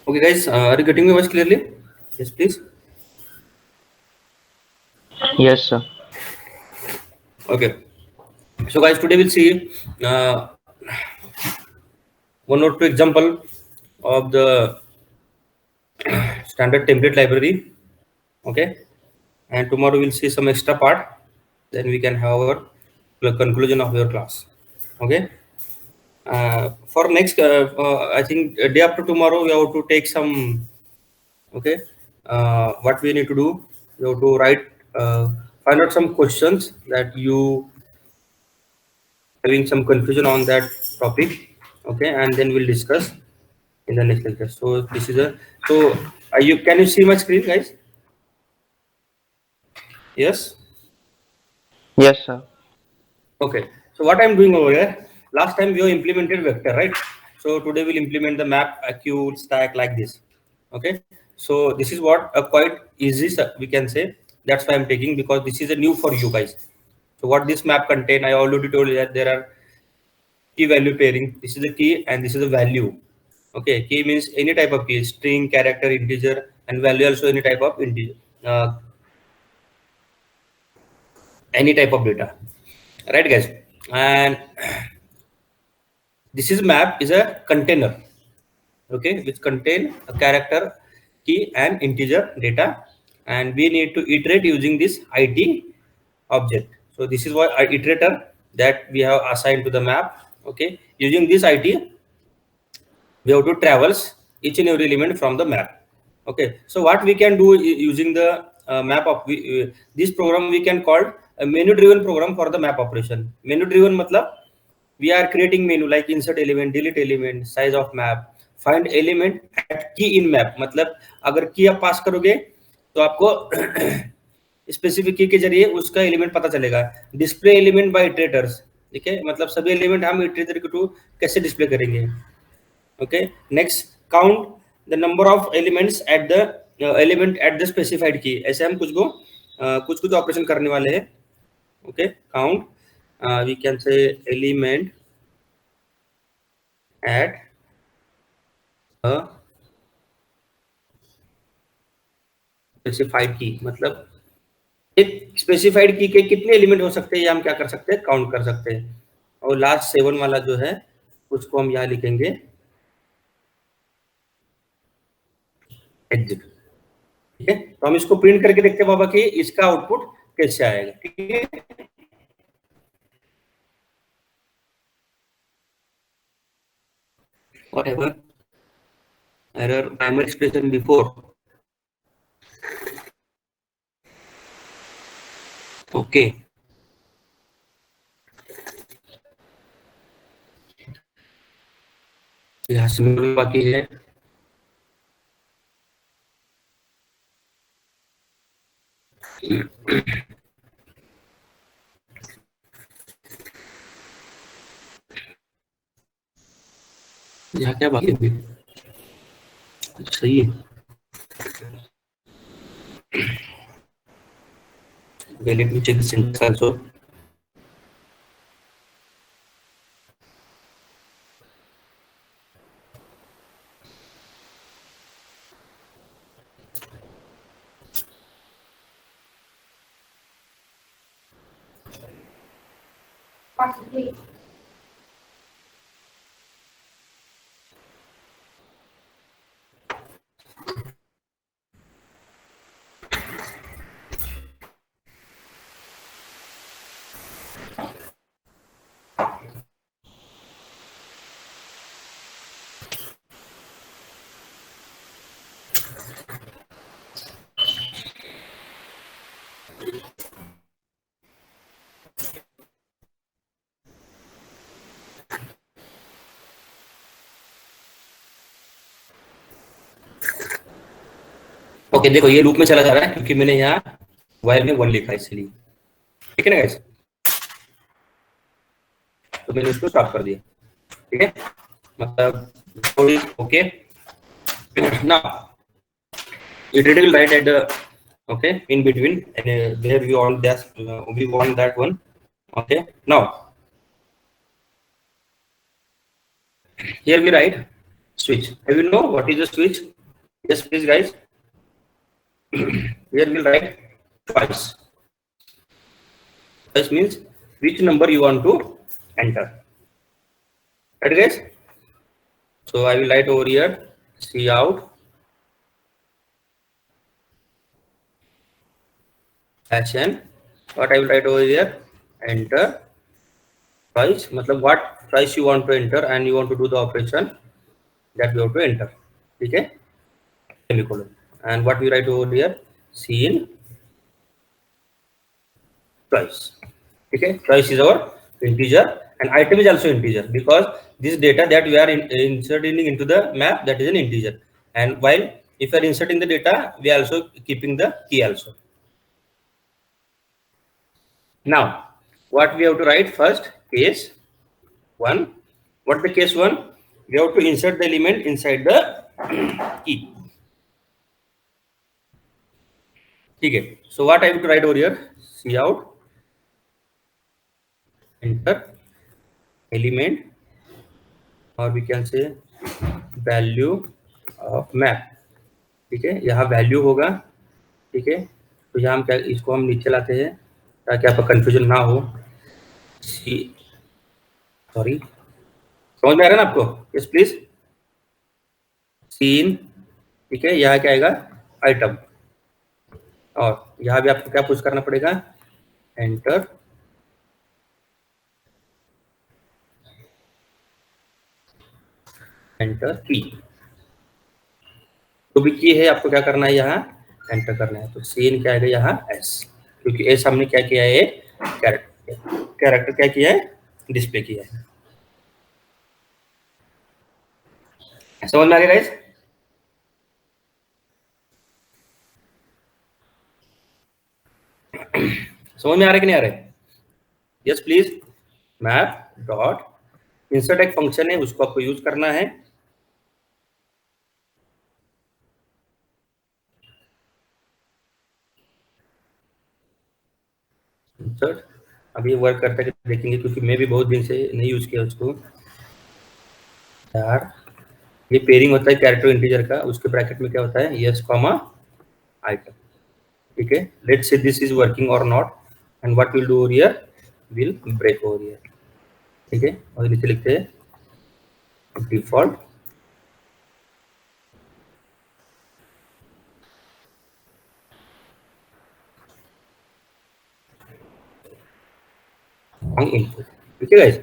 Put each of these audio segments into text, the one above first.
Okay, guys, are you getting my voice clearly? Yes, please. Yes, sir. Okay. So, guys, today we'll see uh, one or two example of the standard template library. Okay, and tomorrow we'll see some extra part. Then we can have our conclusion of your class. Okay. For next, I think day after tomorrow we have to take some. Okay. What we need to do? We have to write, find out some questions that you having some confusion on that topic. Okay, and then we'll discuss in the next lecture. So this is a so you can you see my screen, guys? Yes. Yes, sir. Okay. So what I'm doing over here, last time we have implemented vector, right? So today we'll implement the map, queue, stack like this. Okay. So this is what a quite easy, we can say. That's why I'm taking, because this is a new for you guys. So what this map contain, I already told you that there are key value pairing. This is a key and this is a value. Okay. Key means any type of key, string, character, integer, and value also any type of integer, any type of data. Right, guys? And this is map is a container, okay, which contain a character, key, and integer data, and we need to iterate using this IT object. So this is what iterator that we have assigned to the map. Okay, using this IT, we have to traverse each and every element from the map. Okay, so what we can do using the map of this program, we can call a menu driven program for the map operation. Menu driven matlab we are creating menu like insert element, delete element, size of map, find element at key in map. मतलब अगर की आप पास करोगे तो आपको specific की के जरिए उसका एलिमेंट पता चलेगा. डिस्प्ले एलिमेंट बाय इटरेटर्स, ठीक है, मतलब सभी एलिमेंट हम इटरेटर के थ्रू कैसे डिस्प्ले करेंगे. Okay, next count the number of elements at the element at the specified key. ऐसे हम कुछ ऑपरेशन करने वाले हैं. Okay, count we can say element at specified key. मतलब एक स्पेसिफाइड की के कितने एलिमेंट हो सकते हैं, ये हम क्या कर सकते हैं, काउंट कर सकते हैं. और लास्ट 7 वाला जो है उसको हम यहाँ लिखेंगे एग्जिट. ठीक है, तो हम इसको प्रिंट करके देखते हैं बाबा कि इसका आउटपुट कैसे आएगा. ठीक है, whatever error primary expression before. Okay, यहाँ से बाकी है. यहाँ क्या बाकी है, सही है. let me check the syntax also. Okay, देखो ये लूप में चला जा रहा है क्योंकि मैंने यहाँ वाइल में 1 लिखा है इसलिए. ठीक है ना गाइस, तो मैंने इसको स्टॉप कर दिया. ठीक है, मतलब okay. Now it will write at the okay in between, and where we want that one. Okay, now here we write switch. I will know what is a switch. Yes, please, guys. Here we'll write choice. Choice means which number you want to enter. Right, guys? So I will write over here C out #n. What I will write over here, enter choice. मतलब what choice you want to enter and you want to do the operation that you have to enter. Okay? Semicolon. And what we write over here, C in choice. Okay, choice is our integer and item is also integer because this data that we are inserting into the map, that is an integer. And while if we are inserting the data, we are also keeping the key also. Now what we have to write first, case 1. What the case 1? We have to insert the element inside the key. Okay, so what I have to write over here, C out enter element, or we can say value of map. ठीक है, यहाँ value होगा. ठीक है, तो यहाँ हम क्या, इसको हम नीचे लाते हैं ताकि आपका कंफ्यूजन ना हो. सॉरी, समझ में आ रहा है ना आपको? Yes please. सीन. ठीक है, यहाँ क्या आएगा, आइटम. और यहाँ भी आपको क्या पुश करना पड़ेगा, एंटर एंटर की. तो भी की है, आपको क्या करना है, यहाँ एंटर करना है. तो सीन क्या आएगा यहाँ, एस, क्योंकि एस हमने क्या किया है, कैरेक्टर क्या किया है, डिस्प्ले किया है. समझ में आ गया गाइस? समझ में आ रहा है कि नहीं आ रहा है? Yes please. Map dot insert एक फंक्शन है, उसको आपको यूज करना है. इंसर्ट अभी वर्क करता है कि देखेंगे, क्योंकि मैं भी बहुत दिन से नहीं यूज किया उसको. यार ये पेयरिंग होता है कैरेक्टर इंटीजर का, उसके ब्रैकेट में क्या होता है, यस कॉमा आइटम. ठीक है, let's see this is working और not, and what will do over here, we'll break over here. ठीक है, और नीचे लिखते हैं default input. Okay guys,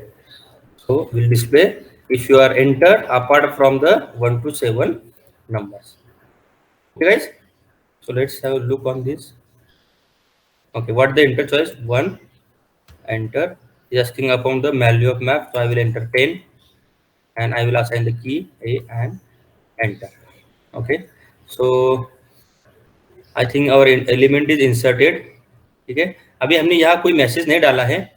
so we'll display if you are entered apart from the 1 to 7 numbers. Okay guys, so let's have a look on this. Okay, what the enter choice 1, enter is asking upon the value of map, so I will enter 10 and I will assign the key A and enter. Okay, so I think our element is inserted. ठीक है, अभी हमने यहाँ कोई message नहीं डाला है.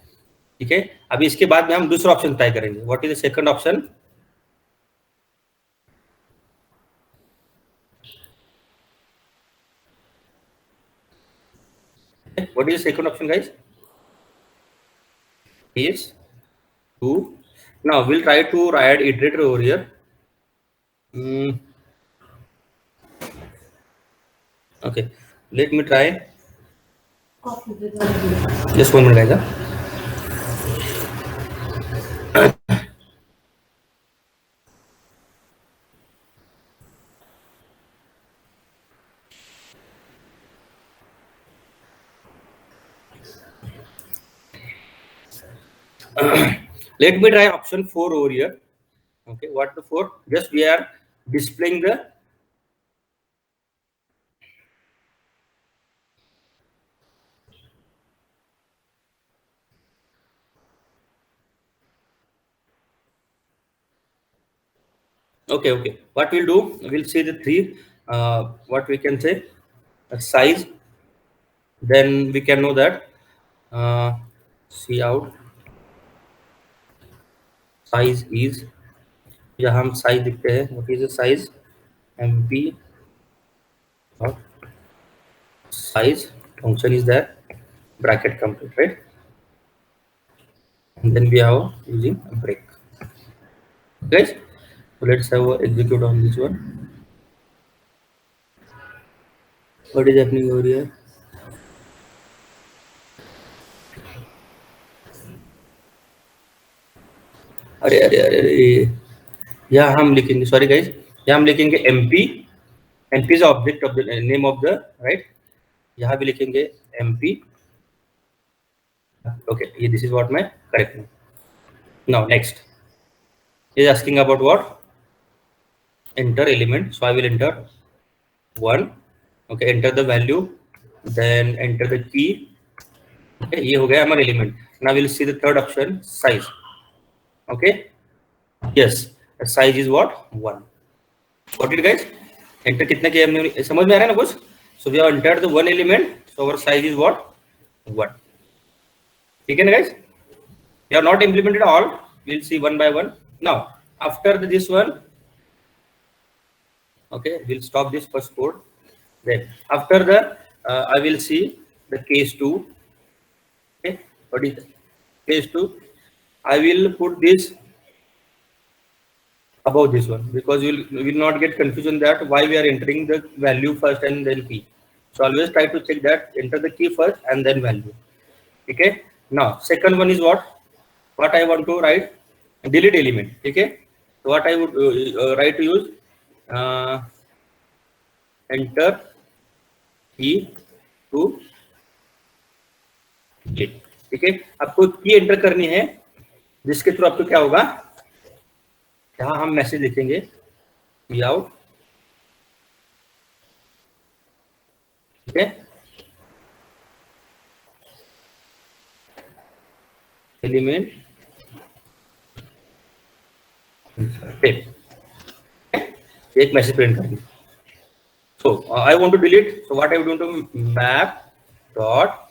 ठीक है, अभी इसके बाद में हम दूसरा ऑप्शन ट्राई करेंगे. What is the second option? What is the second option guys? is to, now we'll try to write iterator over here. Okay, let me try. Just 1 minute guys. Let me try option 4 over here. Okay, what the 4? Just we are displaying the okay, what we'll do, we'll see the 3 what we can say size, then we can know that see out size is, यहाँ हम size लिखते हैं. What is the size, mp size function is there, bracket complete, right? And then we have using a break. Guys, so let's have a execute on this one. What is happening over here? अरे अरे अरे अरे, यहाँ हम लिखेंगे, sorry guys, यहाँ हम लिखेंगे MP, MP is object of the name of the right, यहाँ भी लिखेंगे एमपी. ओके, ये दिस इज व्हाट मैं करेक्ट हूँ. Now next is asking about what? Enter element. So I will enter 1. Okay, enter the value, then enter the key. Okay, ये हो गया हमारा element. Now we'll see the third option, size. Okay, yes, the size is what? 1. Got it guys? Enter कितने किया हमने, समझ में आ रहा है ना कुछ? So we have entered the one element, so our size is what? 1. ठीक है ना guys? We have not implemented all. We'll see one by one. Now after this one, okay, we'll stop this first code. Then after the I will see the case 2. Okay, what is case 2? I will put this above this one because you will not get confusion that why we are entering the value first and then key. So always try to check that enter the key first and then value. Okay, now second one is what I want to write, delete element. Okay, so what I would write to use enter key to delete. ठीक है, आपको की enter करनी है जिसके through आपको क्या होगा, यहाँ हम मैसेज लिखेंगे की आउट. ठीक है, एलिमेंट एक मैसेज प्रिंट करेंगे. So I want to delete, so what I want to map dot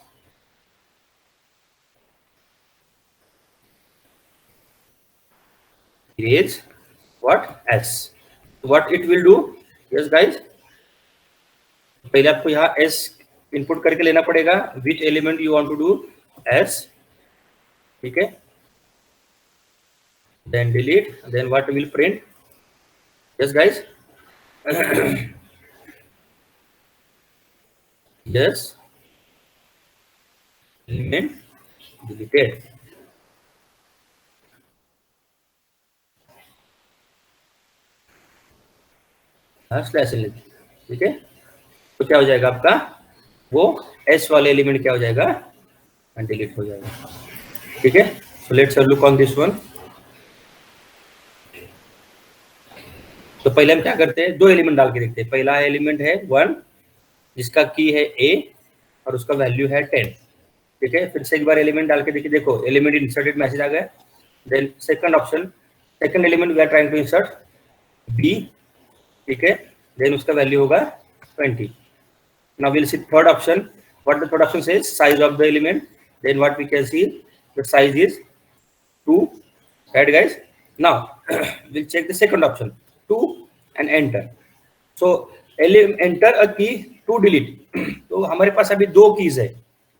erase what s. what it will do, yes guys, पहले आपको यहाँ s इनपुट करके लेना पड़ेगा, which element you want to do s. ठीक है, then delete, then what will print, yes guys. yes, element deleted. Slash L. ठीक है, तो क्या हो जाएगा आपका, वो एस वाले एलिमेंट क्या हो जाएगा, डिलीट हो जाएगा. ठीक है, so let's look on this one. तो पहले हम क्या करते हैं, दो एलिमेंट डाल के देखते हैं. पहला एलिमेंट है 1 जिसका की है a और उसका वैल्यू है 10. ठीक है, फिर से एक बार एलिमेंट डाल के देखिए, देखो एलिमेंट इंसर्टेड मैसेज आ गया. Then second option, second element we are trying to insert b. ठीक है, देन उसका वैल्यू होगा 20. Now we'll see third option. What the third option says, size of the element. Then what we can see, the size is 2. Right guys? Now we'll check the second option, 2 and enter. So enter a key to delete. तो हमारे पास अभी दो keys है,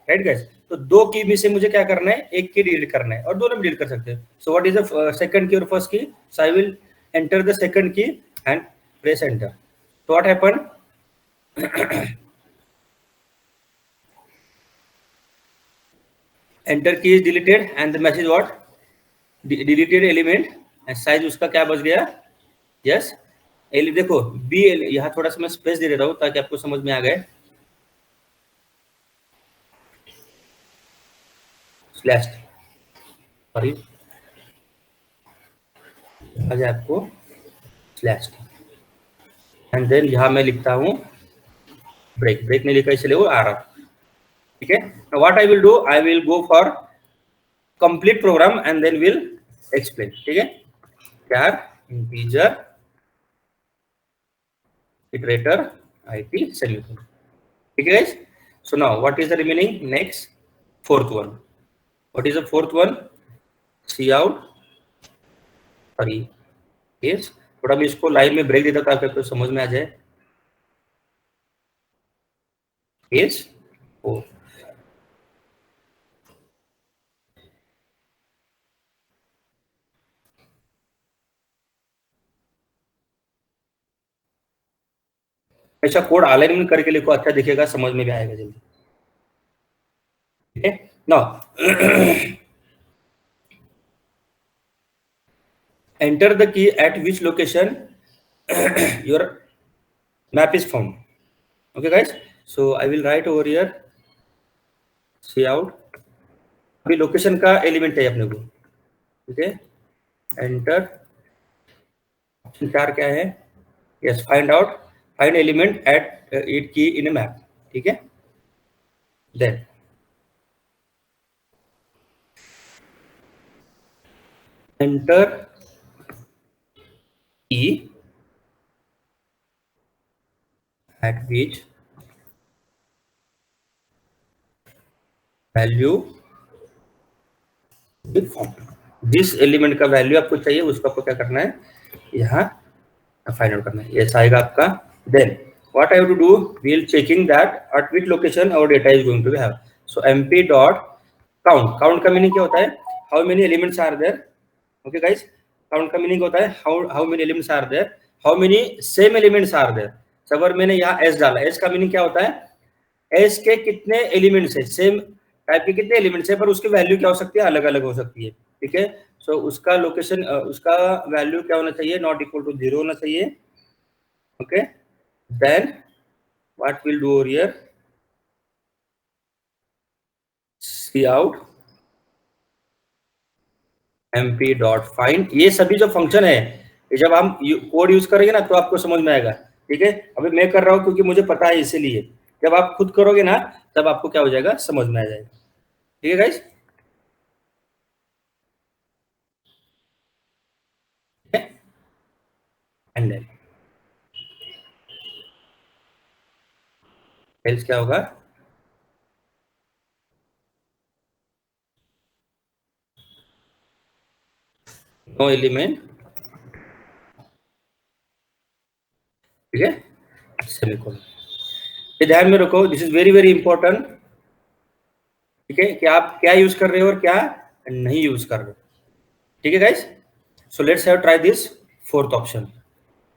right guys. तो दो की में से मुझे क्या करना है, एक की डिलीट करना है और दोनों डिलीट कर सकते हैं. So what is the second key और first key, so I will enter the second key and press enter. तो what happen, enter key is deleted and the message what, deleted element and size उसका क्या बच गया, yes. देखो B, यहाँ थोड़ा सा मैं स्पेस दे देता हूँ ताकि आपको समझ में आ गए. स्लैश, सॉरी आ जाए आपको स्लैश, एंड देन यहाँ मैं लिखता हूँ ब्रेक. ब्रेक नहीं लिखा इसलिए वो आ रहा. ठीक है, what I will do, I will go for complete program and then will explain. ठीक है, char integer iterator it semicolon. ठीक है guys. So now what is the remaining, next fourth one. What is the fourth one, cout, sorry yes, थोड़ा मैं इसको line में break देता ताकि आपको समझ में आ जाए. yes, oh. ऐसा कोड अलाइनमेंट करके लिखो, अच्छा दिखेगा, समझ में भी आएगा जल्दी। ठीक है, now enter the key at which location your map is found. Okay guys, so I will write over here see out, अभी लोकेशन का एलिमेंट है अपने को। ठीक है, एंटर, ऑप्शन 4 क्या है, yes, find out, find element at it की इन ए मैप। ठीक है, देन एंटर की at which वैल्यू जिस एलिमेंट का वैल्यू आपको चाहिए उसको आपको क्या करना है, यहाँ फाइंड आउट करना है। ये आएगा आपका। Then what I have to do, we will checking that at which location our data is going to be have. So MP dot count, count का मीनिंग क्या होता है, how many elements are there. Okay guys, count का meaning होता है how many elements are there, how many same elements are there. अगर मैंने यहाँ एस डाला, एस का मीनिंग क्या होता है, एस के कितने एलिमेंट्स है, सेम टाइप के कितने एलिमेंट्स है, पर उसकी वैल्यू क्या हो सकती है, अलग अलग हो सकती है। ठीक है, सो उसका लोकेशन, उसका वैल्यू क्या होना चाहिए, नॉट इक्वल टू 0 होना चाहिए। Okay, then what will do over here, cout MP dot find. ये सभी जो फंक्शन है, ये जब हम कोड यूज करेंगे ना तो आपको समझ में आएगा। ठीक है, अभी मैं कर रहा हूँ क्योंकि मुझे पता है, इसीलिए जब आप खुद करोगे ना तब आपको क्या हो जाएगा, समझ में आ जाएगा। ठीक है गाइस, एंड देन एल्स क्या होगा, नो एलिमेंट। ठीक है, सेमीकोलन। ये ध्यान में रखो, this is very very important. ठीक है, कि आप क्या यूज कर रहे हो और क्या नहीं यूज कर रहे हो। ठीक है guys, so let's have try this fourth option.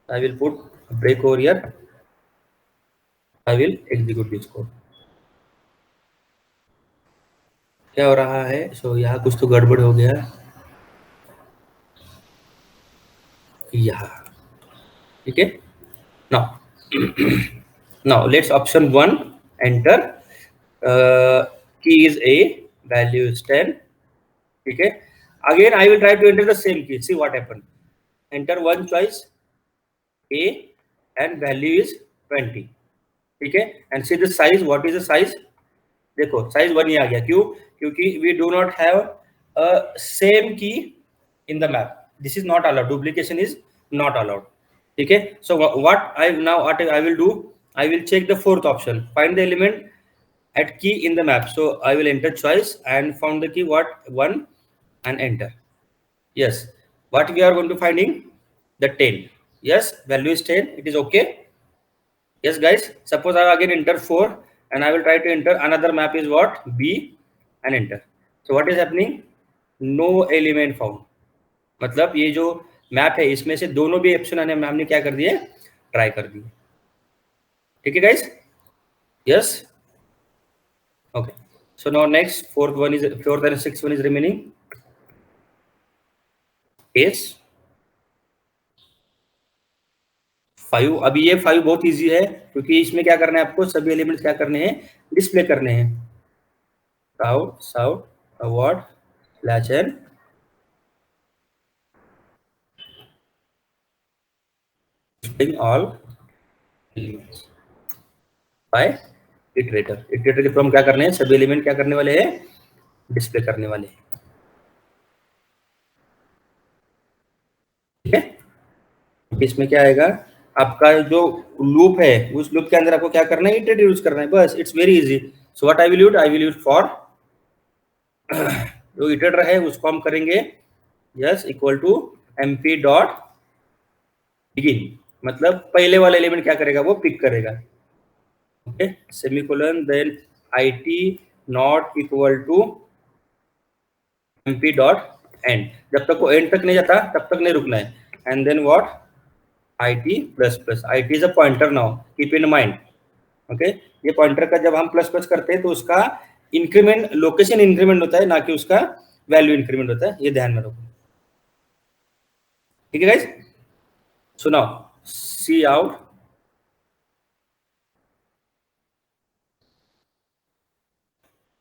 I will put break over here, I will execute this code. क्या हो रहा है, सो यहाँ कुछ तो गड़बड़ हो गया यहाँ। ठीक है, now now let's option 1 enter, की इज a, value is 10। ठीक है, again I will try to enter the same key, see what happen, enter one choice a and value is 20। ठीक है, and see the size, what is the size, देखो size 1 ही आ गया, क्यों, क्योंकि we do not have a same key in the map, this is not allowed, duplication is not allowed। ठीक है, so what I will do, I will check the fourth option, find the element at key in the map, so I will enter choice and found the key what 1 and enter। Yes, what we are going to finding, the 10, yes, value is 10, it is okay। Yes guys, suppose I again enter 4 and I will try to enter another map is what B and enter, so what is happening, no element found, मतलब ये जो map है इसमें से दोनों भी option हमने क्या कर दिए, ट्राई कर दिए। ठीक है guys, yes, okay, so now next fourth and sixth one is remaining case 5। अभी ये 5 बहुत इजी है क्योंकि इसमें क्या करना है, आपको सभी एलिमेंट्स क्या करने हैं, डिस्प्ले करने हैं। Cout award slash N displaying all elements by iterator. Iterator के थ्रू हम क्या करने हैं, सभी एलिमेंट क्या करने वाले हैं, डिस्प्ले करने वाले हैं। ठीक है, इसमें क्या आएगा, आपका जो लूप है उस लूप के अंदर आपको क्या करना है, इटरेटर यूज करना है, बस, it's very easy. So what I will use for, जो इटरेटर है उसको हम करेंगे yes equal to MP dot begin, मतलब पहले वाला एलिमेंट क्या करेगा, वो पिक करेगा। Okay, semicolon, then IT not equal to MP dot end, जब तक वो एंड तक नहीं जाता तब तक नहीं रुकना है, and then what IT plus plus, IT is a pointer now, keep in mind. Okay, ये पॉइंटर का जब हम प्लस प्लस करते हैं तो उसका इंक्रीमेंट, लोकेशन इंक्रीमेंट होता है, ना कि उसका वैल्यू इंक्रीमेंट होता है, ये ध्यान में रखो। ठीक है गाइस, सुनाओ, सी out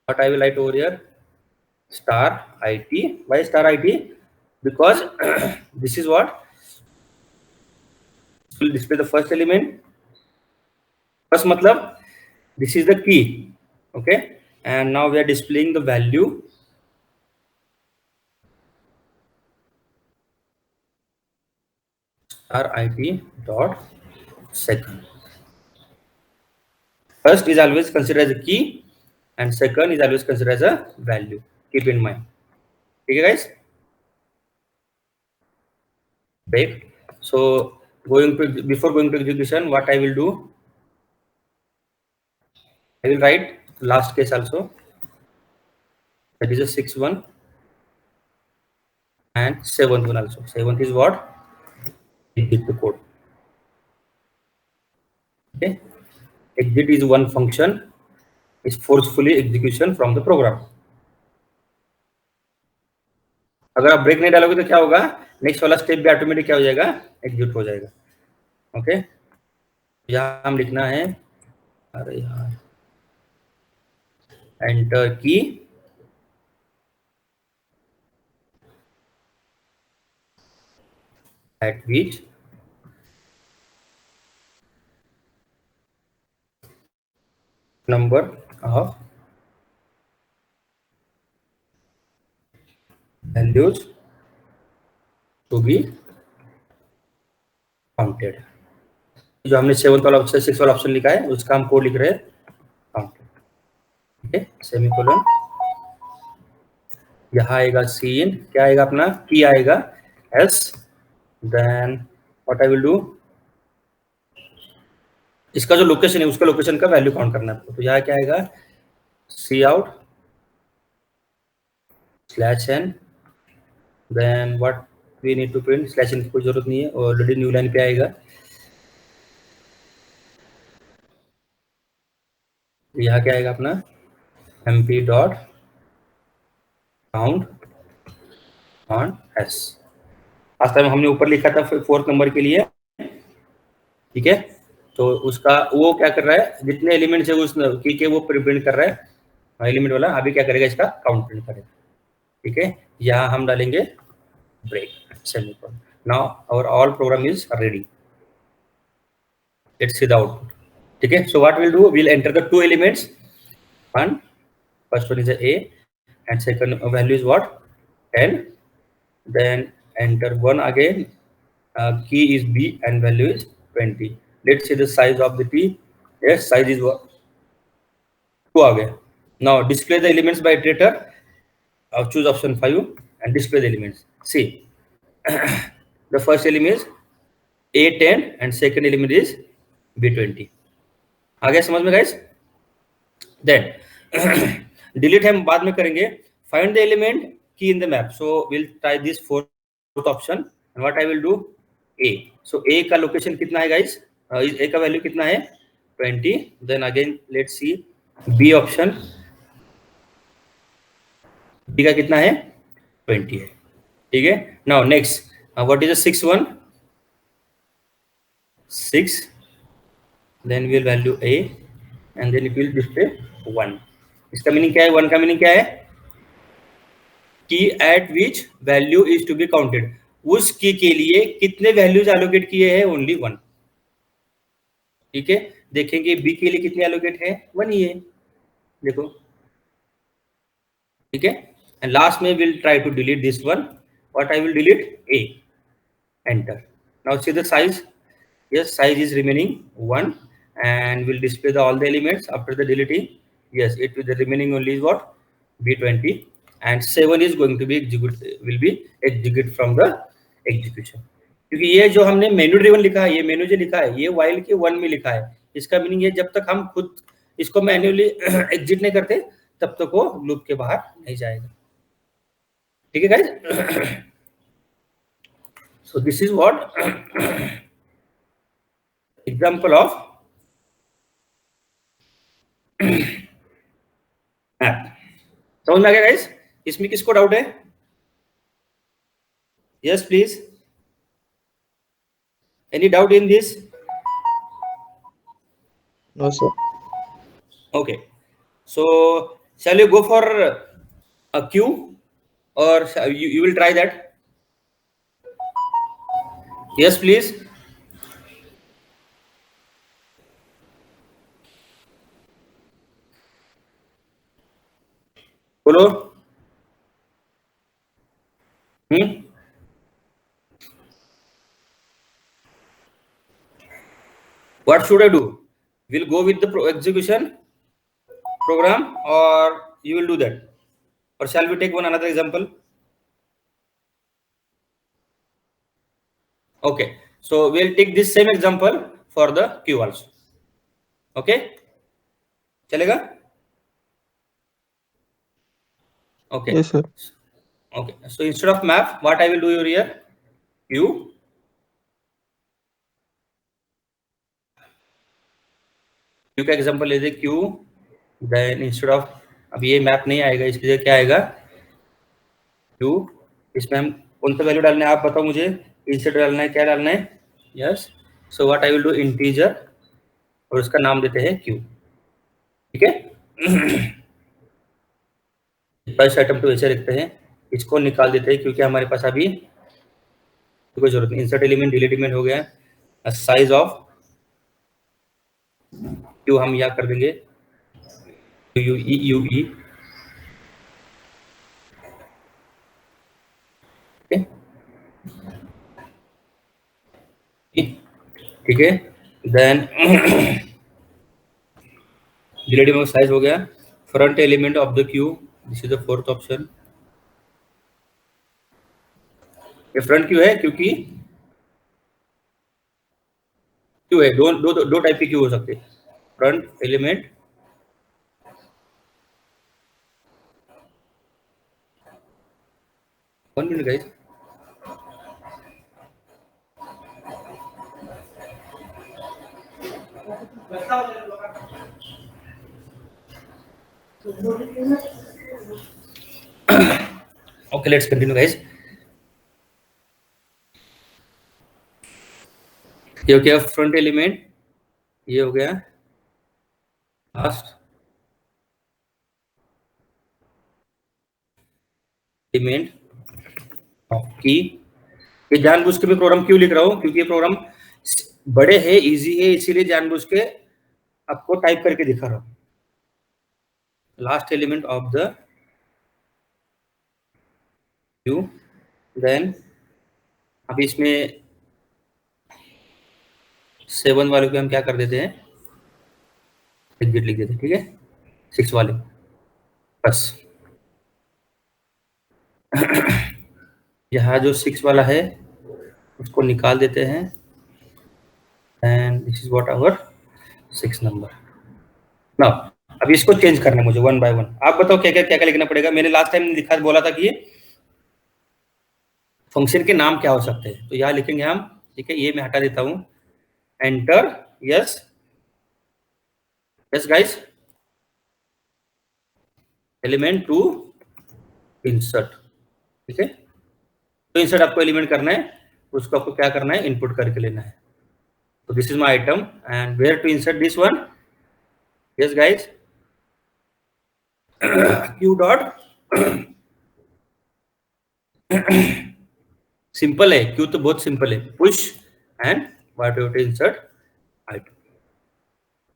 what I will write over here, star IT. Why star IT? Because this is what will display the first element. First matlab this is the key, okay, and now we are displaying the value star IT dot second. First is always considered as a key and second is always considered as a value. Keep in mind. Okay guys, right? So before going to execution, what I will do, I will write last case also, that is a 6th one and 7th one also. 7th is what? Exit the code. Okay, exit is one function, is forcefully execution from the program. अगर आप break नहीं डालोगे तो क्या होगा, next वाला step भी automatic क्या हो जाएगा, एग्जीक्यूट हो जाएगा। ओके, यहाँ हम लिखना है, अरे यार, एंटर की at which number of values to be counted। जो हमने 7th वाला ऑप्शन 6th वाला ऑप्शन लिखा है उसका हम कोड लिख रहे हैं काउंटेड। ठीक है, सेमीकोलन, यहाँ आएगा सीन, क्या आएगा अपना की आएगा S, then what I will do, इसका जो लोकेशन है उसका लोकेशन का वैल्यू काउंट करना है। तो यहाँ क्या आएगा, cout slash n, then what we need to print, slash n की कोई जरूरत नहीं है, ऑलरेडी न्यू लाइन पे आएगा। यहाँ क्या आएगा अपना mp dot count on S. Last time हमने ऊपर लिखा था 4th नंबर के लिए, ठीक है, तो उसका वो क्या कर रहा है, जितने एलिमेंट्स है उस की के वो प्रिंट कर रहा है एलिमेंट वाला, अभी क्या करेगा, इसका काउंट प्रिंट करेगा। ठीक है, यहाँ हम डालेंगे break semicolon. Now our all program is ready, let's see the output. ठीक है, so what will do, will enter the two elements, one, first one is a and second value is what, 10, then enter 1 again, key is b and value is 20। let's see the size of the p, yes, size is what, 2 आ गया। now display the elements by iterator, choose option 5 and display the elements। see the first element is a10 and second element is b20। आ गया समझ में guys? then delete हम बाद में करेंगे, find the element key in the map, so we'll try this fourth option and what I will do, a, so a का location कितना है गाइस, a का वैल्यू कितना है 20, then again let's see b option, b का कितना है 20 है। ठीक है, now next what is the 6th one, 6, then we'll value a and then it will display 1। इसका मीनिंग क्या है, 1 का मीनिंग क्या है, key at which value is to be counted, उस की के लिए कितने वैल्यूज एलोकेट किए हैं, ओनली 1। ठीक है, देखेंगे बी के लिए कितने एलोकेट है, 1 ही है, देखो। ठीक है, एंड लास्ट में will try to delete this one, what I will delete, A, enter. Now see the size, yes, size is remaining 1 and will display all the elements after the deleting, yes, it will, the remaining only is what, b20 and 7 is going to be will be execute from the execution। क्योंकि ये जो हमने मेनू driven लिखा है, ये मेनू जो लिखा है ये while के 1 में लिखा है, इसका मीनिंग है जब तक हम खुद इसको मैन्युअली एग्जिट नहीं करते तब तक वो लूप के बाहर नहीं जाएगा। ठीक है guys, so this is what example of map. समझ में आ गया गाइस? इसमें किसको डाउट है? Yes please, any doubt in this? No, sir. Okay, so shall you go for a queue, or you will try that? Yes please. बोलो। What should I do? We'll go with the execution program, or you will do that, or shall we take one another example? Okay, so we'll take this same example for the queue also. Okay, चलेगा? Okay. Yes, sir. Okay, so instead of map, what I will do here? Queue. Q का example ले दे, Q, then instead of, अब ये map नहीं आएगा, इसकी जगह क्या आएगा? क्यू। इसमें हम कौन सा वैल्यू डालना है आप बताओ मुझे? इंस्टेड डालना है, क्या डालना है? Yes, so what I will do, integer, और उसका नाम देते हैं क्यू। ठीक है? फर्स्ट आइटम तो ऐसे रखते हैं, इसको निकाल देते हैं क्योंकि हमारे पास अभी कोई जरूरत नहीं। इंसर्ट एलिमेंट डिलीट एलिमेंट हो गया। साइज ऑफ क्यू हम यहाँ कर देंगे यू ई। ठीक है, देन डिलीट एलिमेंट साइज हो गया। Front element of the Q, this is the fourth option. ये फ्रंट क्यू है क्योंकि क्यू है, दो टाइप की क्यू हो सकते हैं। Front element, one minute guys, okay let's continue guys. ये हो गया फ्रंट एलिमेंट, ये हो गया लास्ट एलिमेंट ऑफ की। ये जानबूझ के मैं प्रोग्राम क्यों लिख रहा हूँ? क्योंकि ये प्रोग्राम बड़े है, इजी है, इसीलिए जानबूझ के आपको टाइप करके दिखा रहा हूँ। Last element of the queue, then अब इसमें 7 वाले को हम क्या कर देते हैं, एग्जिट लिख देते हैं। ठीक है, 6 वाले बस। यहाँ जो 6 वाला है उसको निकाल देते हैं, and this is what our 6 number. Now अब इसको चेंज करना है मुझे वन बाय वन। आप बताओ क्या क्या लिखना पड़ेगा? मैंने लास्ट टाइम लिखा बोला था कि फंक्शन के नाम क्या हो सकते हैं, तो यहाँ लिखेंगे हम। ठीक है, ये मैं हटा देता हूँ, enter, yes yes guys, element to insert. ठीक है, तो इंसर्ट आपको एलिमेंट करना है, उसको आपको क्या करना है, इनपुट करके लेना है। तो this is my item, and where to insert this one? Yes guys, queue dot, simple है, क्यू तो बहुत सिंपल है, push and what you to insert item,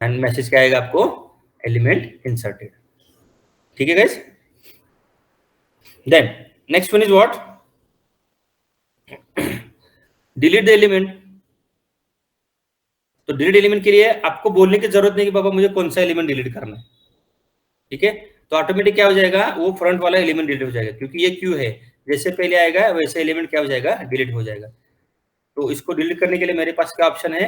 and message क्या आएगा आपको, एलिमेंट इंसर्टेड। ठीक है guys, then next one is what, delete the element. तो डिलीट एलिमेंट के लिए आपको बोलने की जरूरत नहीं कि बाबा मुझे कौन सा एलिमेंट डिलीट करना है। ठीक है, तो ऑटोमेटिक क्या हो जाएगा, वो फ्रंट वाला एलिमेंट डिलीट हो जाएगा, क्योंकि ये क्यू है, जैसे पहले आएगा वैसे एलिमेंट क्या हो जाएगा, डिलीट हो जाएगा। तो इसको डिलीट करने के लिए मेरे पास क्या ऑप्शन है?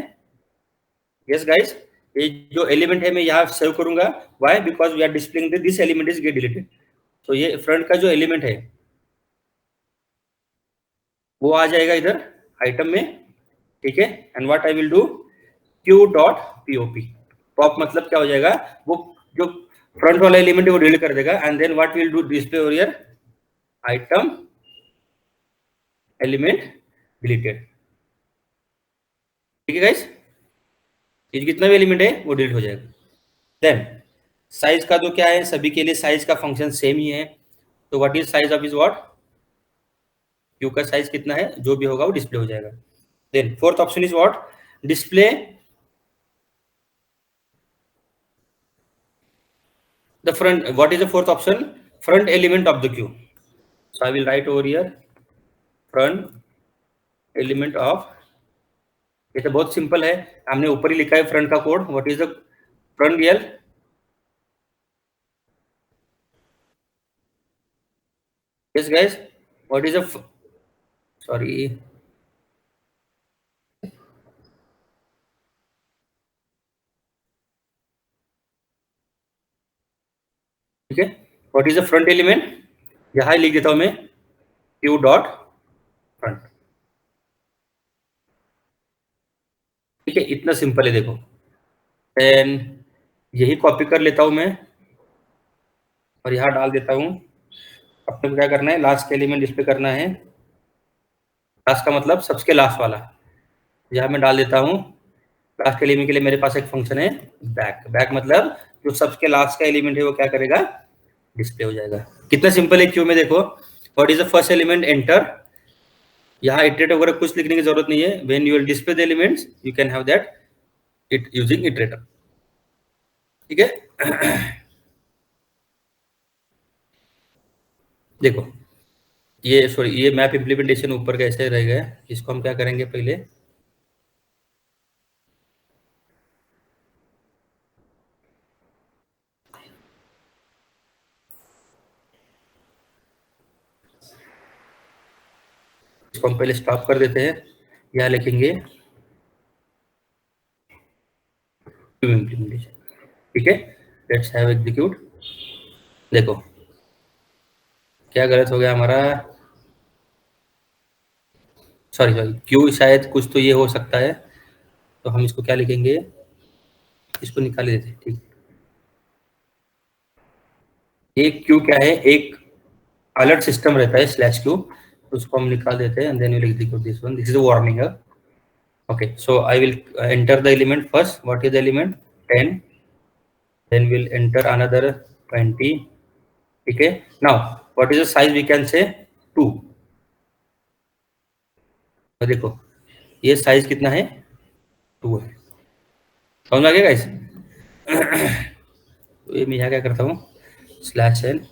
यस गाइस, ये जो एलिमेंट है मैं यहाँ सेव करूंगा। Why? Because we are displaying this element is get deleted. तो ये फ्रंट का जो एलिमेंट है वो आ जाएगा इधर आइटम में। ठीक है, and what I will do, Q dot POP. Pop मतलब क्या हो जाएगा, वो जो फ्रंट वाला एलिमेंट है वो डिलीट कर देगा, and then what will do display over here item element deleted. ठीक है गाइस, ये कितना भी एलिमेंट है वो डिलीट हो जाएगा। देन साइज का तो क्या है, सभी के लिए साइज का फंक्शन सेम ही है। तो what is size of is what, queue का साइज कितना है जो भी होगा वो डिस्प्ले हो जाएगा। Then fourth option is what, display the front. What is the fourth option? Front element of the queue. So I will write over here front element of, ये तो बहुत सिंपल है, हमने ऊपर ही लिखा है फ्रंट का code. What is the front real, yes guys, what is the, sorry, ठीक है, what is the front element, यहां लिख देता हूं मैं क्यू डॉट फ्रंट। ठीक है, इतना सिंपल है देखो। देन यही कॉपी कर लेता हूं मैं और यहां डाल देता हूं। अब तक क्या करना है, लास्ट का एलिमेंट डिस्प्ले करना है, लास्ट का मतलब सबसे लास्ट वाला, यहां मैं डाल देता हूं। लास्ट एलिमेंट के लिए मेरे पास एक फंक्शन है बैक। बैक मतलब जो सबके लास्ट का एलिमेंट है वो क्या करेगा, डिस्प्ले हो जाएगा। कितना सिंपल है क्यू में देखो। What is the first element, enter. यहाँ इटरेटर वगैरह कुछ लिखने की जरूरत नहीं है। When you will display the elements you can have that it using iterator. ठीक है देखो, ये सॉरी, ये मैप इंप्लीमेंटेशन ऊपर कैसे रह गया, इसको हम क्या करेंगे, पहले इसको हम पहले स्टॉप कर देते हैं। यहाँ लिखेंगे इम्प्लीमेंटेशन। ठीक है, लेट्स हैव एग्जीक्यूट। देखो क्या गलत हो गया हमारा, सॉरी सॉरी, क्यू शायद कुछ तो ये हो सकता है, तो हम इसको क्या लिखेंगे, इसको निकाल देते हैं। ठीक, एक क्यू क्या है, एक अलर्ट सिस्टम रहता है स्लैश क्यू, तो उसको हम निकाल देते हैं, and then will execute this one. This is a warning. Okay, so I will enter the element first. What is the element, 10, then we'll enter another 20. ठीक है, now what is the size, we can say 2। तो देखो ये size कितना है, 2 है। समझ आ गया गाइस। तो ये मैं यहाँ क्या करता हूँ, स्लैश एन,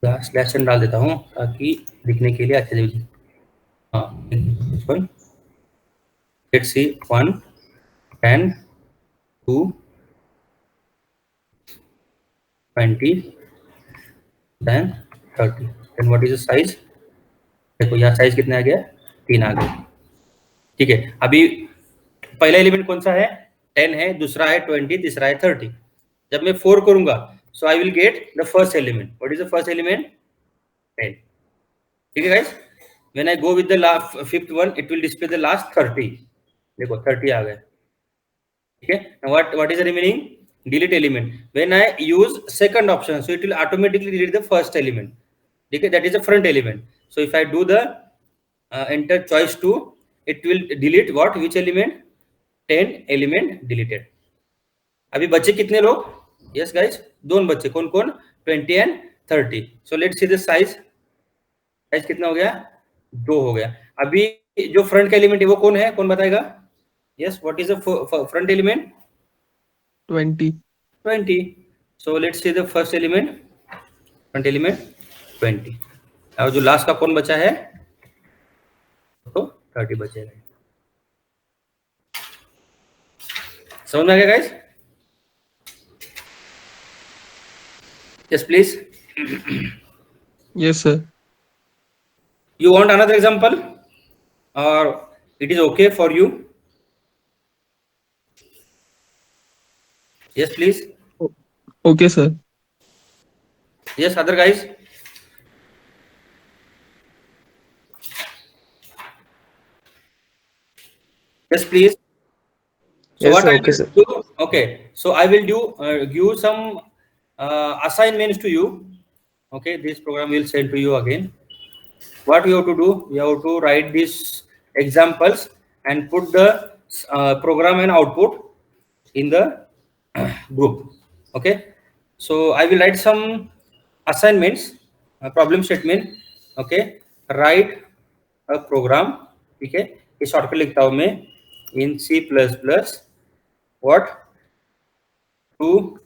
यहाँ स्लैश एन डाल देता हूँ ताकि दिखने के लिए अच्छे से दिखे। हाँ, let's see 1, 10, 2, 20, then 30। then what is the size, देखो यहाँ साइज कितना आ गया, 3 आ गया। ठीक है, अभी पहला एलिमेंट कौन सा है, 10 है, दूसरा है 20, तीसरा है 30। जब मैं 4 करूंगा so I will get the first element. What is the first element, 10। ठीक है guys, when I go with the fifth one it will display the last 30। देखो 30 आ गया। ठीक है, now what is the remaining, delete element. When I use second option so it will automatically delete the first element. ठीक है, that is the front element. So if I do the enter choice 2 it will delete what, which element, 10 element deleted। अभी बच्चे कितने लोग, yes guys, 2 बच्चे, कौन कौन, 20 and 30। So let's see the size, size कितना हो गया, 2 हो गया। अभी जो फ्रंट का एलिमेंट है वो कौन है, कौन बताएगा, yes, what is the front element, 20। So let's see the first element, front element 20, और जो लास्ट का कौन बचा है, तो 30 बचेगा। समझ में आ गया guys, yes please। Yes, sir. You want another example or it is okay for you, yes please, Okay, sir. yes other guys। Yes, please. So Yes, what sir. I Okay, will sir. do? Okay, so I will do give some assignments to you. Okay, this program will send to you again. What we have to do? We have to write these examples and put the program and output in the group. Okay, so I will write some assignments, problem statement. Okay, write a program. ठीक है, ये shortcut लिखता हूं मैं in C++. What to,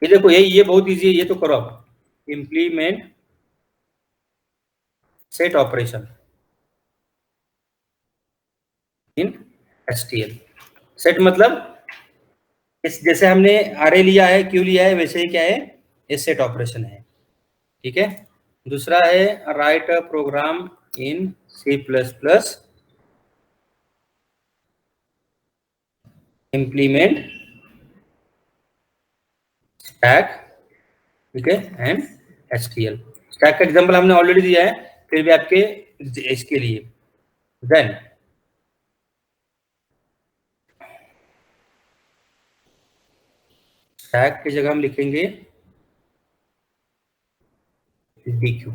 ये देखो ये बहुत इजी है, ये तो करो आप. Implement set operation in HTML. Set मतलब इस जैसे हमने array लिया है, क्यू लिया है, वैसे ही क्या है, ये सेट ऑपरेशन है. ठीक है. दूसरा है राइट अ प्रोग्राम इन C++, implement stack. ठीक है, एंड HTML. स्टैक का एग्जांपल हमने ऑलरेडी दिया है, फिर भी आपके इसके लिए. देन स्टैक की जगह हम लिखेंगे DQ.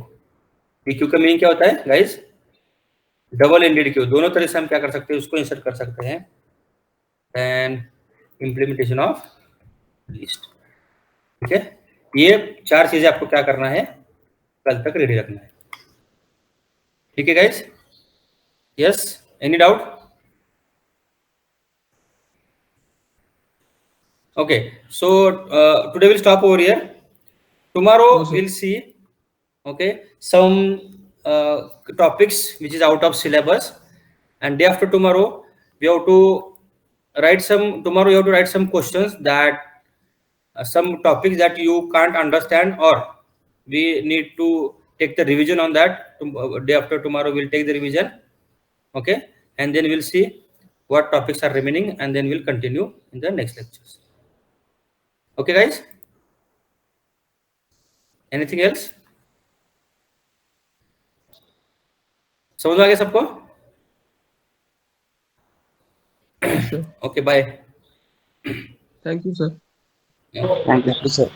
DQ का मीनिंग क्या होता है गाइस? Double ended queue. दोनों तरह से हम क्या कर सकते हैं, उसको इंसर्ट कर सकते हैं. And implementation of list. ठीक है, ये 4 चीजें आपको क्या करना है, कल तक रेडी रखना है. ठीक है guys? Yes, any doubt? Okay, so today we'll stop over here. Tomorrow No, sir. we'll see, okay, some topics which is out of syllabus, and day after tomorrow we have to write some. Tomorrow you have to write some questions that some topics that you can't understand, or we need to take the revision on that. Day after tomorrow we'll take the revision, okay, and then we'll see what topics are remaining, and then we'll continue in the next lectures. Okay guys, anything else? समझ आ गया सबको? Yes, sir. Okay, bye. Thank you, sir. Yeah. Thank you, sir.